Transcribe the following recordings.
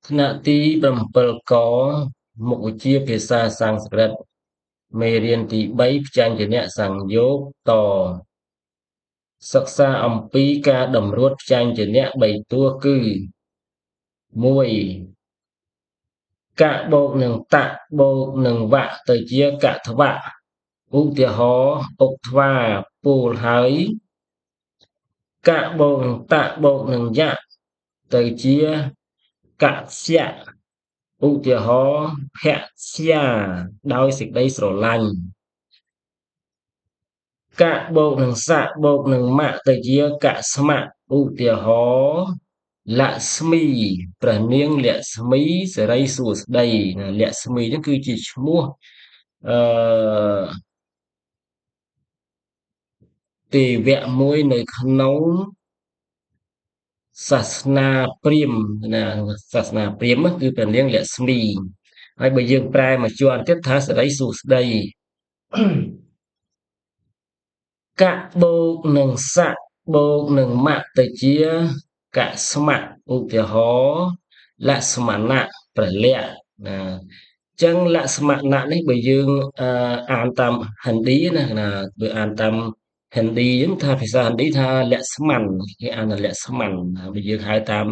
ថ្នាក់ទី7 កមុខវិជ្ជាភាសាសំស្ក្រឹតមេរៀនទី3ព្យញ្ជនៈសង្យោគតសិក្សាអំពីការតម្រួតព្យញ្ជនៈ3តួគឺ1កបូកនឹងតបូកនឹងវៈទៅជាកថ្វៈឧទាហរណ៍អុកថ្វាពោលហើយកបូកនឹងតបូកនឹងយៈទៅជាកស្យៈឧទាហរណ៍ភក្យាដោយសេចក្តីស្រឡាញ់កបូកនឹងសៈបូកនឹងម៉ាក់ទៅជាកស្មៈឧទាហរណ៍លក្ស្មីព្រះនាងលក្ស្មីសិរីសួស្តីលក្ស្មីហ្នឹងគឺជាឈ្មោះអឺទេវៈមួយនៅក្នុងសាសនាព្រាហ្មណ៍ណាសាសនាព្រាហ្មណ៍គឺព្រះនាងលក្ស្មីហើយបើយើងប្រែមកជាន់ទៀតថាសិរីសួស្តីកបូកនឹងសៈបូកនឹងម៉ាក់ទៅជាកស្មៈឧទាហរណ៍លក្ស្មណៈព្រះលក្សណ៍ណាចឹងលក្ស្មណៈនេះបើយើងអានតាមហិណ្ឌីណាបើអានតាមហិណ្ឌីហ្នឹងថាភាសាហិណ្ឌីថាលក្ស្ម័នគេអានថាលក្ស្ម័នបើយើងហៅតាម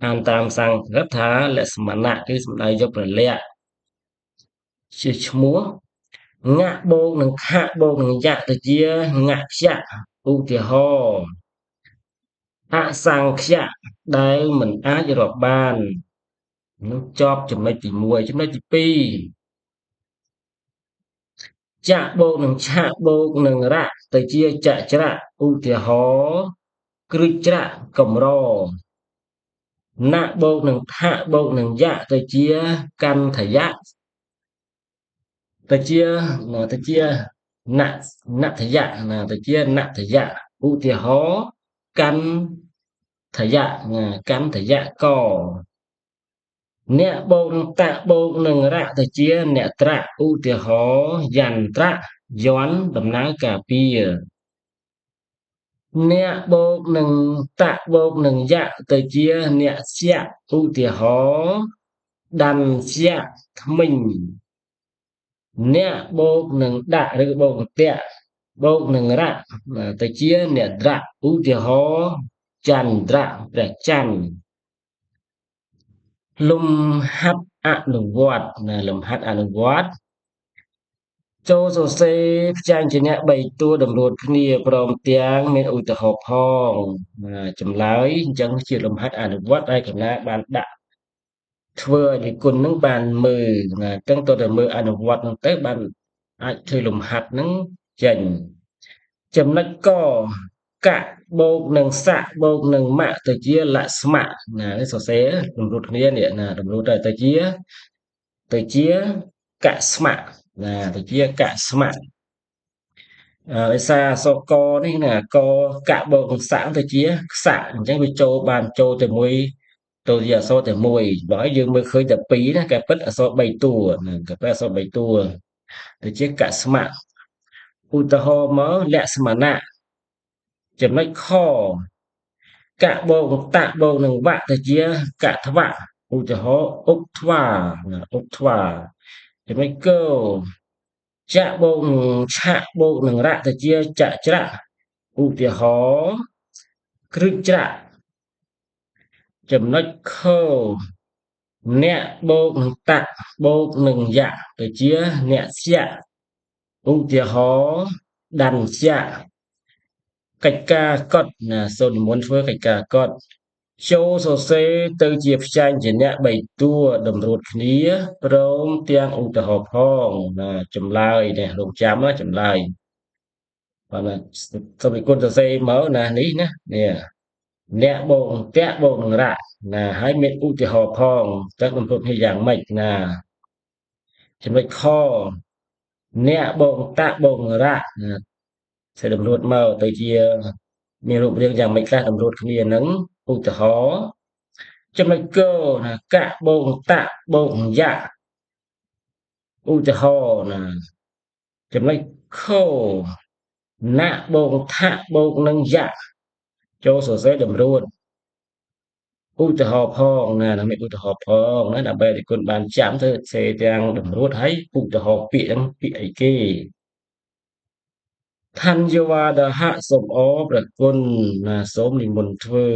អានតាមសំស្ក្រឹតថាលក្ស្មណៈគឺសំដៅយកព្រះលក្សណ៍ជាឈ្មោះងៈបូកនឹងខៈបូកនឹងយៈទៅជាងក្យៈឧទាហរណ៍អសង្ខយៈដែលមិនអាចរាប់បាននោះចប់ចំណុចទី1ចំណុចទី2ចៈបូកនឹងឆៈបូកនឹងរៈទៅជាចច្រៈឧទាហរណ៍គ្រឹះច្រៈកម្រណបូកនឹងថបូកនឹងយៈទៅជាកន្ធយៈទៅជាណថយៈទៅជាណថយៈឧទាហរណ៍កន្ធយៈកន្ធយៈកអ្នកបូកនឹងតបូកនឹងរៈទៅជាអ្នកត្រៈឧទាហរណ៍យន្ត្រៈយន្តដំណើរការពារអ្នកបូកនឹងតបូកនឹងយៈទៅជាអ្នកស្យៈឧទាហរណ៍ដន្ស្យៈធ្មេញអ្នកបូកនឹងដាក់ឬបូកនឹងតៈបូកនឹងរៈទៅជាអ្នកត្រៈឧទាហរណ៍ចន្ទ្រៈព្រះច័ន្ទលំហាត់អនុវត្តលំហាត់អនុវត្តចូលសរសេរព្យញ្ជនៈ3តួតម្រួតគ្នាព្រមទាំងមានឧទាហរណ៍ផងចម្លើយអញ្ចឹងជាលំហាត់អនុវត្តហើយកណាបានដាក់ធ្វើឲ្យនិគុណនឹងបានមើលអញ្ចឹងតើមើលអនុវត្តហ្នឹងទៅបានអាចធ្វើលំហាត់ហ្នឹងចេញចំណុចកបូកនឹងសៈបូកនឹងម៉ាក់ទៅជាលក្ស្មៈសរសេរតម្រួតគ្នានេះតម្រួតទៅជាកស្មៈទៅជាកស្មៈដោយសារអក្សរកនេះកបូកនឹងសៈទៅជាខ្សៈអញ្ចឹងវាបានចូលទៅមួយទៅជាអក្សរតែមួយបើឲ្យយើងមើលឃើញតែ2ណាគេពិតអក្សរ3តួគេពិតអក្សរ3តួទៅជាកស្មៈឧទាហរណ៍មកលក្ស្មណៈចំណុចខកបូកនឹងតបូកនឹងវៈទៅជាកថ្វៈឧទាហរណ៍អុកថ្វាចំណុចកចៈបូកនឹងឆៈបូកនឹងរៈទៅជាចច្រៈឧទាហរណ៍គ្រឹះច្រៈចំណុចខអ្នកបូកនឹងតបូកនឹងយៈទៅជាអ្នកស្យៈឧទាហរណ៍ដន្ស្យៈកិច្ចការកត់សូត្រនិមន្តធ្វើកិច្ចការកត់ចូលសរសេរទៅជាព្យញ្ជនៈ3តួតម្រួតគ្នាព្រមទាំងឧទាហរណ៍ផងចម្លើយនេះរងចាំចម្លើយបាទសូមនិគុណសរសេរមកនេះអ្នកបូកនឹងតៈបូកនឹងរៈហើយមានឧទាហរណ៍ផងតើតម្រួតគ្នាយ៉ាងម៉េចចំណុចខអ្នកបូកតៈបូកនឹងរៈសេតម្រួតមកទៅជាមានរូបរាងយ៉ាងម៉េចខ្លះតម្រួតគ្នានឹងឧទាហរណ៍ចំណុចកបូកតៈបូកយៈឧទាហរណ៍ចំណុចខណៈបូកថៈបូកនឹងយៈចូលសរសេរតម្រួត ឧទាហរណ៍ផងណាមានឧទាហរណ៍ផងណាដើម្បីឲ្យគុណបានចាំទៅសេទាំងតម្រួតហើយឧទាហរណ៍ពាក្យហ្នឹងពាក្យអីគេថញ្ញវរហៈសូមអរព្រះគុណណាសូមនិមន្តធ្វើ